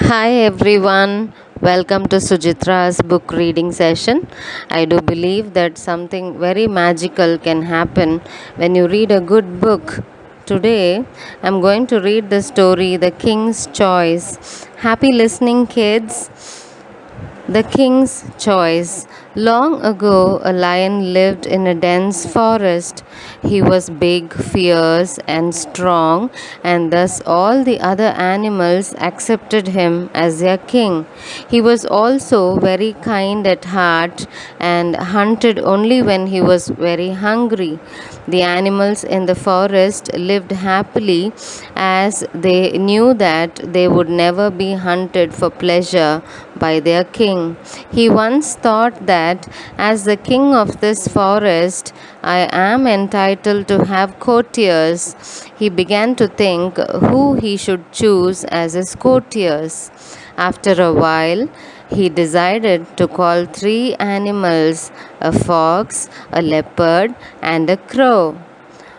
Hi everyone, welcome to Sujitra's book reading session. I do believe that something very magical can happen when you read a good book. Today, I'm going to read the story The King's Choice. Happy listening, kids. The King's Choice. Long ago, a lion lived in a dense forest. He was big, fierce, and strong, and thus all the other animals accepted him as their king. He was also very kind at heart and hunted only when he was very hungry. The animals in the forest lived happily as they knew that they would never be hunted for pleasure by their king. He once thought that as the king of this forest, I am entitled to have courtiers. He began to think who he should choose as his courtiers. After a while, he decided to call three animals a fox, a leopard, and a crow.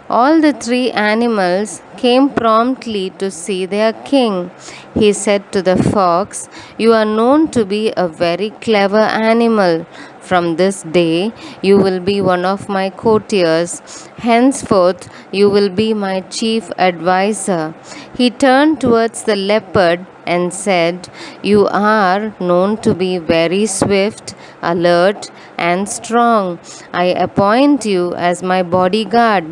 All the three animals came promptly to see their king. He said to the fox, "You are known to be a very clever animal. From this day, you will be one of my courtiers. Henceforth, you will be my chief adviser." He turned towards the leopard and said, "You are known to be very swift, alert, and strong. I appoint you as my bodyguard.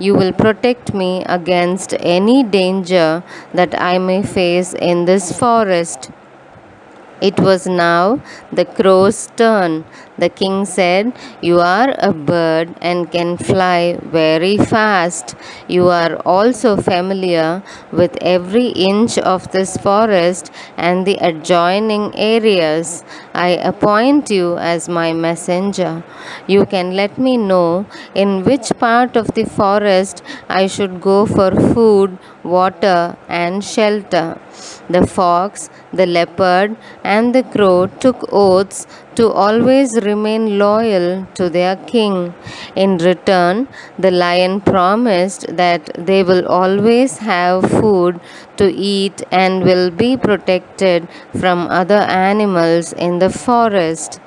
You will protect me against any danger that I may face in this forest." It was now the crow's turn. The king said, "You are a bird and can fly very fast. You are also familiar with every inch of this forest and the adjoining areas. I appoint you as my messenger. You can let me know in which part of the forest I should go for food, water, and shelter." The fox, the leopard, and the crow took oaths to always remain loyal to their king. In return, the lion promised that they will always have food to eat and will be protected from other animals in the forest.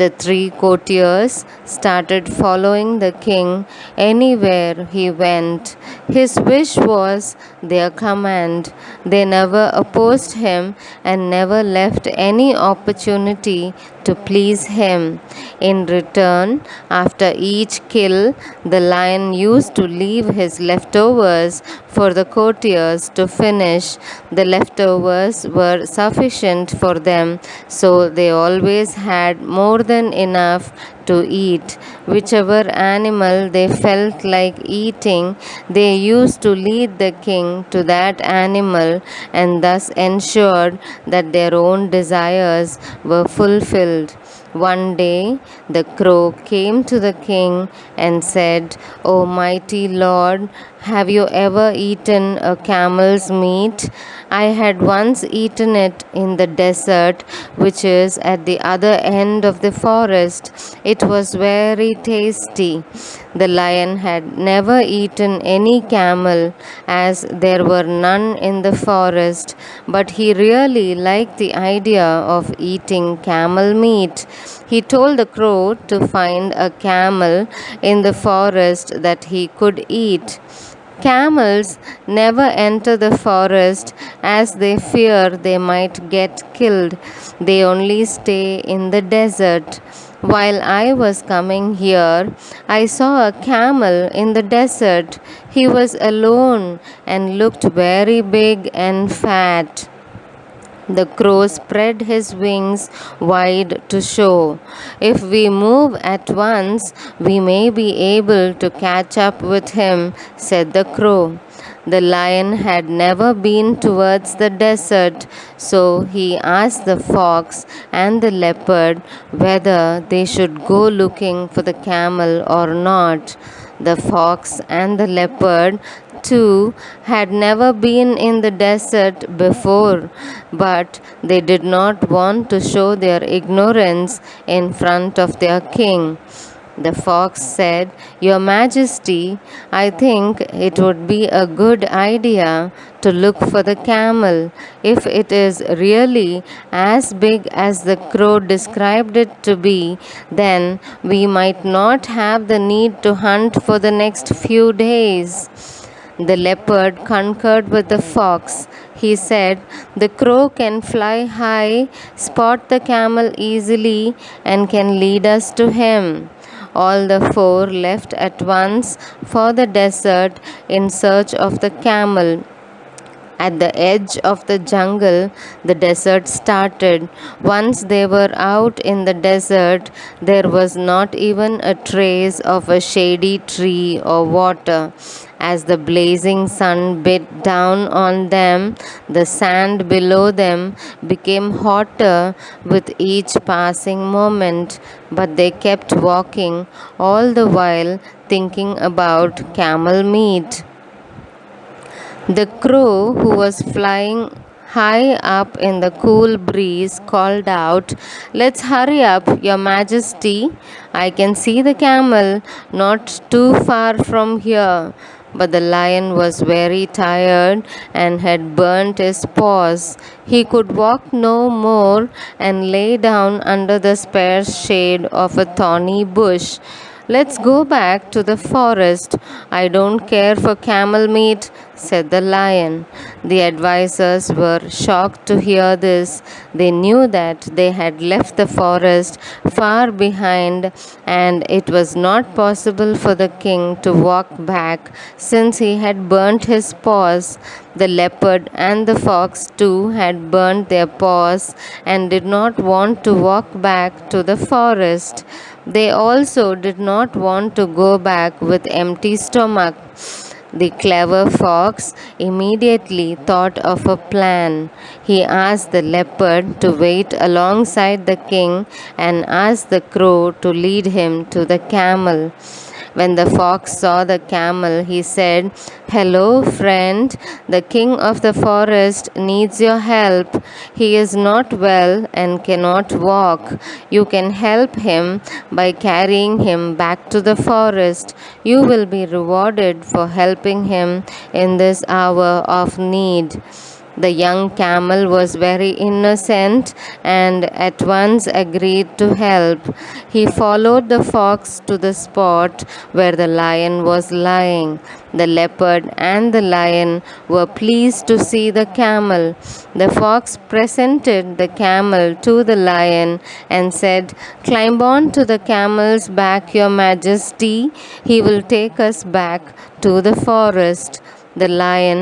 The three courtiers started following the king anywhere he went. His wish was their command. They never opposed him and never left any opportunity to please him. In return, after each kill, the lion used to leave his leftovers for the courtiers to finish. The leftovers were sufficient for them, so they always had more than enough to eat. Whichever animal they felt like eating, they used to lead the king to that animal and thus ensured that their own desires were fulfilled. One day the crow came to the king and said, "O mighty lord, have you ever eaten a camel's meat? I had once eaten it in the desert, which is at the other end of the forest. It was very tasty." The lion had never eaten any camel, as there were none in the forest, but he really liked the idea of eating camel meat. He told the crow to find a camel in the forest that he could eat. Camels never enter the forest as they fear they might get killed. They only stay in the desert. While I was coming here, I saw a camel in the desert. He was alone and looked very big and fat. The crow spread his wings wide to show, "If we move at once, we may be able to catch up with him," said the crow. The lion had never been towards the desert, so he asked the fox and the leopard whether they should go looking for the camel or not. The fox and the leopard too had never been in the desert before, but they did not want to show their ignorance in front of their king. The fox said, "Your Majesty, I think it would be a good idea to look for the camel. If it is really as big as the crow described it to be, then we might not have the need to hunt for the next few days." The leopard concurred with the fox. He said, "The crow can fly high, spot the camel easily, and can lead us to him." All the four left at once for the desert in search of the camel. At the edge of the jungle, the desert started. Once they were out in the desert, there was not even a trace of a shady tree or water. As the blazing sun beat down on them, the sand below them became hotter with each passing moment. But they kept walking, all the while thinking about camel meat. The crow, who was flying high up in the cool breeze, called out, "Let's hurry up, Your Majesty. I can see the camel not too far from here." But the lion was very tired and had burnt his paws. He could walk no more and lay down under the sparse shade of a thorny bush. "Let's go back to the forest. I don't care for camel meat," said the lion. The advisors were shocked to hear this. They knew that they had left the forest far behind, and it was not possible for the king to walk back since he had burnt his paws. The leopard and the fox too had burnt their paws and did not want to walk back to the forest. They also did not want to go back with empty stomach. The clever fox immediately thought of a plan. He asked the leopard to wait alongside the king and asked the crow to lead him to the camel. When the fox saw the camel, he said, "Hello, friend. The king of the forest needs your help. He is not well and cannot walk. You can help him by carrying him back to the forest. You will be rewarded for helping him in this hour of need." The young camel was very innocent and at once agreed to help. He followed the fox to the spot where the lion was lying. The leopard and the lion were pleased to see the camel. The fox presented the camel to the lion and said, "Climb on to the camel's back, Your Majesty. He will take us back to the forest." The lion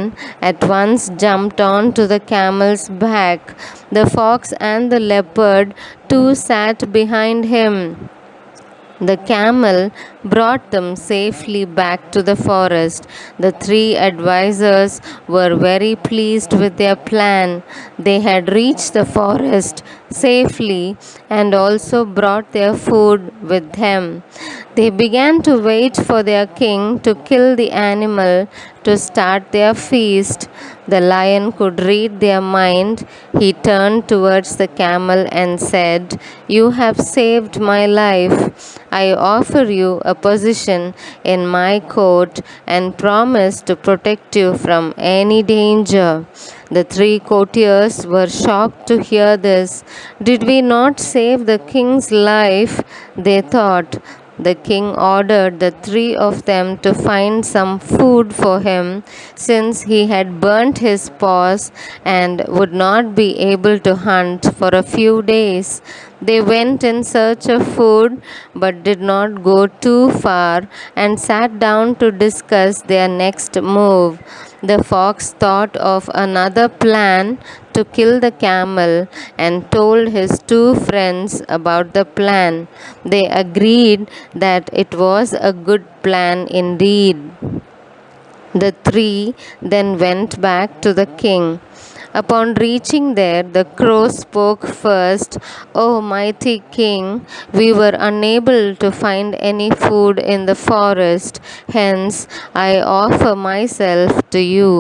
at once jumped on to the camel's back. The fox and the leopard too sat behind him. The camel brought them safely back to the forest. The three advisors were very pleased with their plan. They had reached the forest safely and also brought their food with them. They began to wait for their king to kill the animal to start their feast. The lion could read their mind. He turned towards the camel and said, "You have saved my life. I offer you a position in my court and promise to protect you from any danger." The three courtiers were shocked to hear this. "Did we not save the king's life?" they thought. The king ordered the three of them to find some food for him, since he had burnt his paws and would not be able to hunt for a few days. They went in search of food but did not go too far and sat down to discuss their next move. The fox thought of another plan to kill the camel and told his two friends about the plan. They agreed that it was a good plan indeed. The three then went back to the king. Upon reaching there, the crow spoke first. "O mighty king, we were unable to find any food in the forest. Hence, I offer myself to you.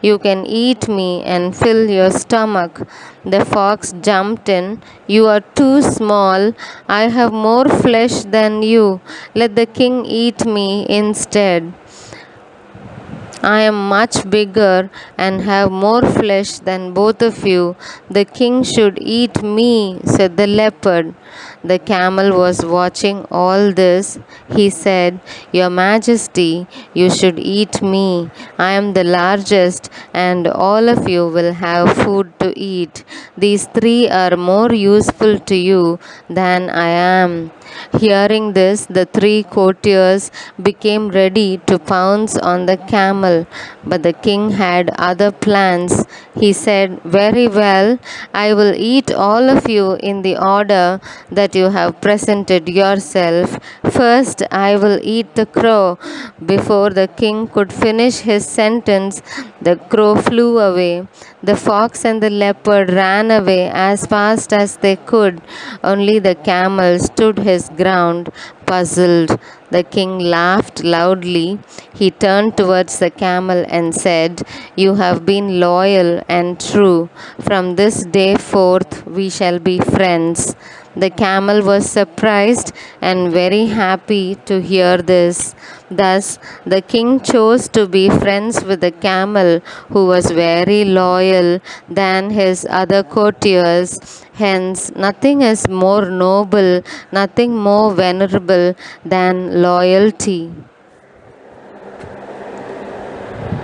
You can eat me and fill your stomach." The fox jumped in. "You are too small. I have more flesh than you. Let the king eat me instead. I am much bigger and have more flesh than both of you. The king should eat me," said the leopard. The camel was watching all this. He said, "Your Majesty, you should eat me. I am the largest, and all of you will have food to eat. These three are more useful to you than I am." Hearing this, the three courtiers became ready to pounce on the camel, but the king had other plans. He said, "Very well, I will eat all of you in the order that you have presented yourself. First, I will eat the crow." Before the king could finish his sentence, the crow flew away. The fox and the leopard ran away as fast as they could. Only the camel stood his ground, puzzled. The king laughed loudly. He turned towards the camel and said, "You have been loyal and true. From this day forth, we shall be friends." The camel was surprised and very happy to hear this. Thus, the king chose to be friends with the camel, who was very loyal than his other courtiers. Hence, nothing is more noble, nothing more venerable than loyalty.